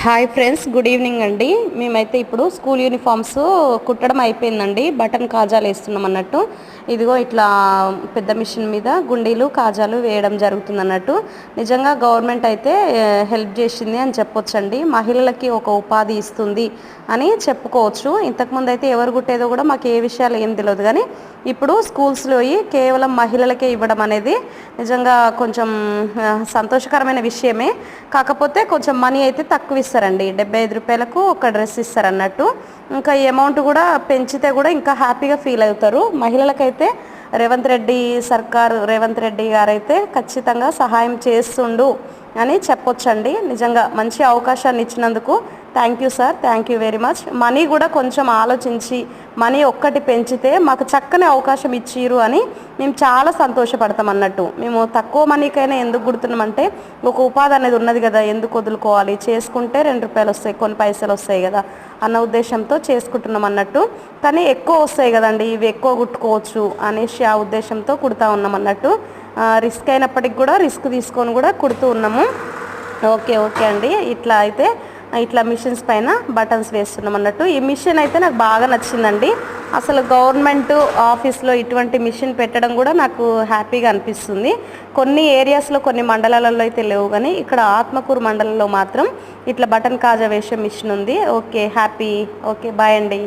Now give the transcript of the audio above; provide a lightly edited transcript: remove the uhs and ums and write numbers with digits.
Hi friends, good evening అండి. మేమైతే ఇప్పుడు స్కూల్ యూనిఫామ్స్ కుట్టడం అయిపోయిందండి. బటన్ కాజాలు వేస్తున్నాం అన్నట్టు. ఇదిగో ఇట్లా పెద్ద మిషన్ మీద గుండీలు కాజాలు వేయడం జరుగుతుంది అన్నట్టు. నిజంగా గవర్నమెంట్ అయితే హెల్ప్ చేసింది అని చెప్పొచ్చండి. మహిళలకి ఒక ఉపాధి ఇస్తుంది అని చెప్పుకోవచ్చు. ఇంతకుముందు అయితే ఎవరు కుట్టేదో కూడా మాకు ఏ విషయాలు ఏం తెలియదు, కానీ ఇప్పుడు స్కూల్స్లో కేవలం మహిళలకే ఇవ్వడం అనేది నిజంగా కొంచెం సంతోషకరమైన విషయమే. కాకపోతే కొంచెం మనీ అయితే తక్కువ ఇస్తారండి. 75 రూపాయలకు ఒక డ్రెస్ ఇస్తారు అన్నట్టు. ఇంకా ఈ అమౌంట్ కూడా పెంచితే కూడా ఇంకా హ్యాపీగా ఫీల్ అవుతారు. మహిళలకైతే రేవంత్ రెడ్డి గారైతే ఖచ్చితంగా సహాయం చేస్తుండు అని చెప్పొచ్చండి. నిజంగా మంచి అవకాశాన్ని ఇచ్చినందుకు thank you sir, thank you very much. Money కూడా కొంచెం ఆలోచించి మనీ ఒక్కటి పెంచితే మాకు చక్కని అవకాశం ఇచ్చిరు అని మేము చాలా సంతోషపడతాం అన్నట్టు. మేము తక్కువ మనీకైనా ఎందుకు గుర్తున్నామంటే ఒక ఉపాధి అనేది ఉన్నది కదా, ఎందుకు వదులుకోవాలి, చేసుకుంటే 2 రూపాయలు వస్తాయి, కొన్ని పైసలు వస్తాయి కదా అన్న ఉద్దేశంతో చేసుకుంటున్నాం అన్నట్టు. కానీ ఎక్కువ వస్తాయి కదండి, ఇవి ఎక్కువ కుట్టుకోవచ్చు అనేసి ఆ ఉద్దేశంతో కుడతా ఉన్నాం అన్నట్టు. రిస్క్ అయినప్పటికి కూడా రిస్క్ తీసుకొని కూడా కుడుతూ ఉన్నాము. ఓకే ఓకే అండి. ఇట్లా మిషన్స్ పైన బటన్స్ వేస్తున్నాం అన్నట్టు. ఈ మిషన్ అయితే నాకు బాగా నచ్చిందండి. అసలు గవర్నమెంట్ ఆఫీస్లో ఇటువంటి మిషన్ పెట్టడం కూడా నాకు హ్యాపీగా అనిపిస్తుంది. కొన్ని ఏరియాస్లో కొన్ని మండలాలలో అయితే లేవు, కానీ ఇక్కడ ఆత్మకూరు మండలంలో మాత్రం ఇట్లా బటన్ కాజా వేసే మిషన్ ఉంది. Okay happy. ఓకే బాయ్ అండి.